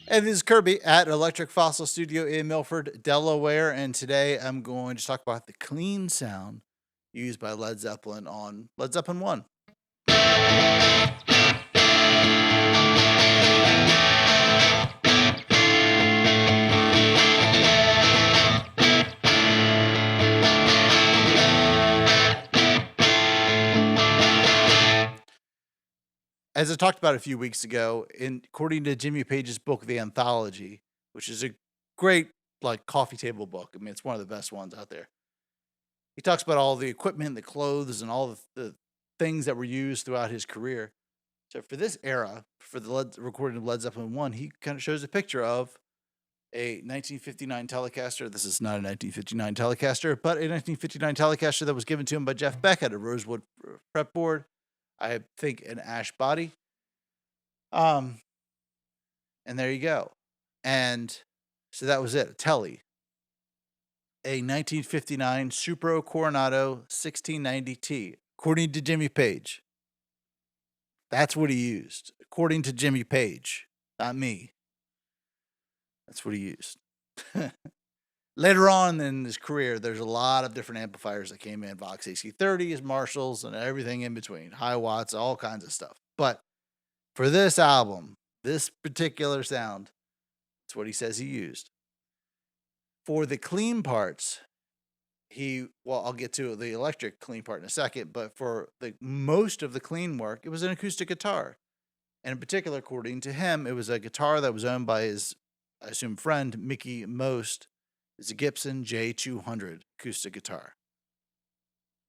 And this is Kirby at Electric Fossil Studio in Milford, Delaware. And today I'm going to talk about the clean sound used by Led Zeppelin on Led Zeppelin I. As I talked about a few weeks ago, according to Jimmy Page's book, The Anthology, which is a great coffee table book. I mean, it's one of the best ones out there. He talks about all the equipment, the clothes, and all the things that were used throughout his career. So for this era, for the recording of Led Zeppelin I, he kind of shows a picture of a 1959 Telecaster. This is not a 1959 Telecaster, but a 1959 Telecaster that was given to him by Jeff Beck at a rosewood fretboard. I think an ash body. And there you go. And so that was it. A Tele. A 1959 Supro Coronado 1690T, according to Jimmy Page. That's what he used, according to Jimmy Page, not me. That's what he used. Later on in his career, there's a lot of different amplifiers that came in, Vox AC30s, Marshalls, and everything in between, high watts, all kinds of stuff. But for this album, this particular sound, that's what he says he used. For the clean parts, I'll get to the electric clean part in a second, but for the most of the clean work, it was an acoustic guitar. And in particular, according to him, it was a guitar that was owned by his, I assume, friend, Mickey Most. It's a Gibson J200 acoustic guitar.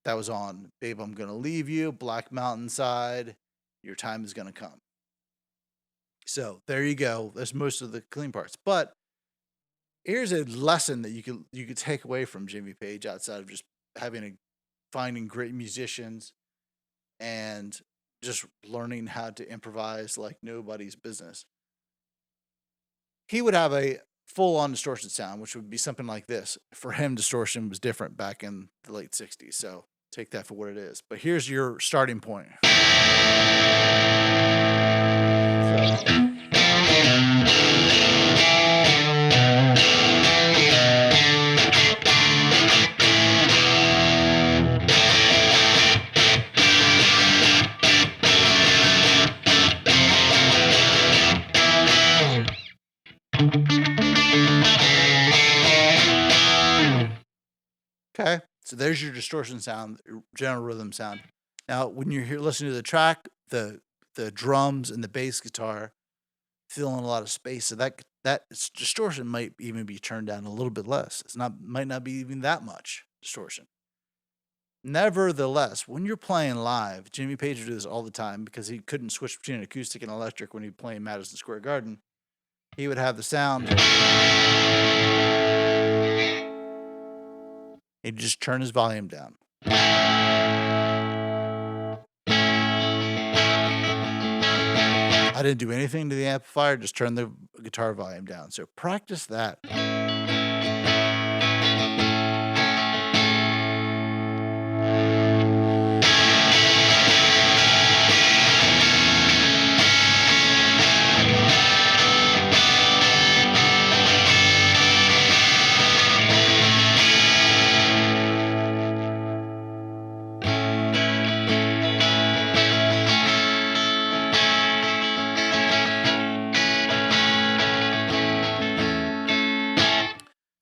That was on Babe, I'm Gonna Leave You, Black Mountainside, Your Time Is Gonna Come. So there you go. That's most of the clean parts. But here's a lesson that you could take away from Jimmy Page outside of just finding great musicians and just learning how to improvise like nobody's business. He would have a full-on distortion sound, which would be something like this. For him, distortion was different back in the late 60s, so take that for what it is. But here's your starting point. Okay, so there's your distortion sound, general rhythm sound. Now, when you're listening to the track, the drums and the bass guitar fill in a lot of space, so that distortion might even be turned down a little bit less. Might not be even that much distortion. Nevertheless, when you're playing live, Jimmy Page would do this all the time because he couldn't switch between an acoustic and electric when he was playing Madison Square Garden. He would have the sound. He'd just turn his volume down. I didn't do anything to the amplifier, just turn the guitar volume down. So practice that.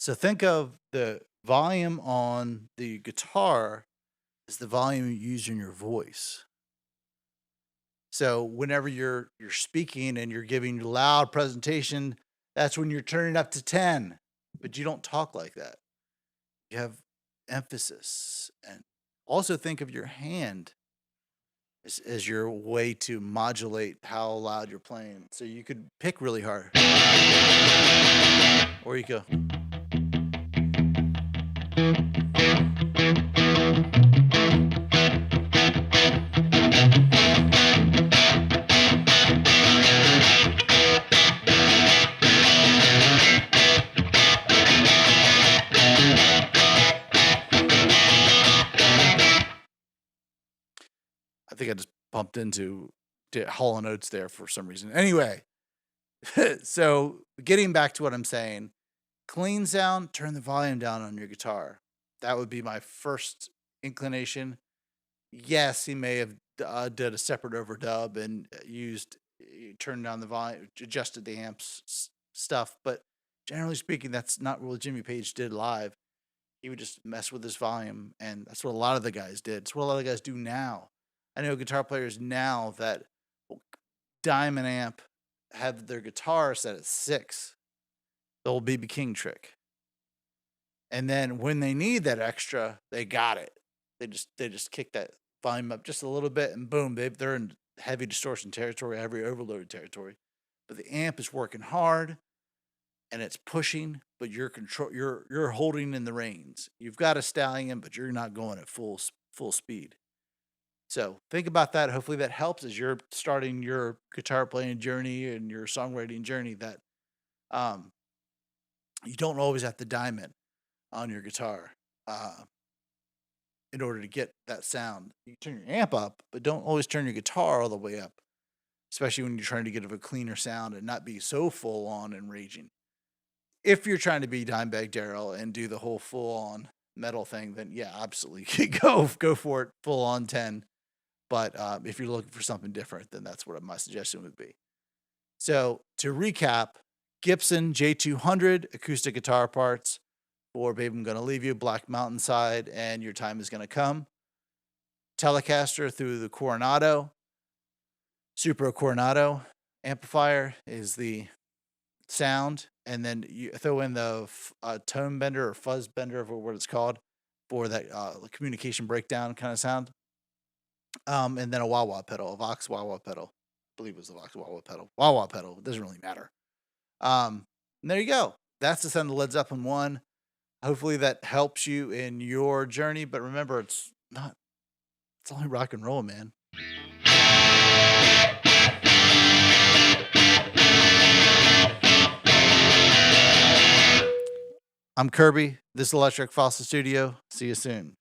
So think of the volume on the guitar as the volume you use in your voice. So whenever you're speaking and you're giving your loud presentation, that's when you're turning up to 10. But you don't talk like that. You have emphasis. And also think of your hand as your way to modulate how loud you're playing. So you could pick really hard. Or you go. I think I just bumped into Hall & Oates there for some reason. Anyway, So getting back to what I'm saying, clean sound, turn the volume down on your guitar. That would be my first inclination. Yes, he may have did a separate overdub and turned down the volume, adjusted the amps stuff, but generally speaking, that's not what Jimmy Page did live. He would just mess with his volume, and that's what a lot of the guys did. It's what a lot of the guys do now. I know guitar players now that Diamond amp have their guitar set at 6, the old BB King trick. And then when they need that extra, they got it. They just kick that volume up just a little bit, and boom, they're in heavy distortion territory, heavy overload territory. But the amp is working hard and it's pushing, but you're holding in the reins. You've got a stallion, but you're not going at full speed. So think about that. Hopefully that helps as you're starting your guitar playing journey and your songwriting journey, that you don't always have to diamond on your guitar in order to get that sound. You can turn your amp up, but don't always turn your guitar all the way up, especially when you're trying to get a cleaner sound and not be so full on and raging. If you're trying to be Dimebag Darrell and do the whole full on metal thing, then yeah, absolutely go for it, full on 10. But if you're looking for something different, then that's what my suggestion would be. So to recap, Gibson J200 acoustic guitar parts for Babe I'm Gonna Leave You, Black Mountainside, and Your Time Is Gonna Come. Telecaster through the Coronado. Super Coronado amplifier is the sound, and then you throw in the tone bender or fuzz bender, or what it's called, for that communication breakdown kind of sound. And then a wah-wah pedal, a Vox wah-wah pedal. I believe it was the Vox wah-wah pedal. Wah-wah pedal, it doesn't really matter. And there you go. That's the sound of Led Zeppelin 1. Hopefully that helps you in your journey, but remember, it's only rock and roll, man. I'm Kirby. This is Electric Fossil Studio. See you soon.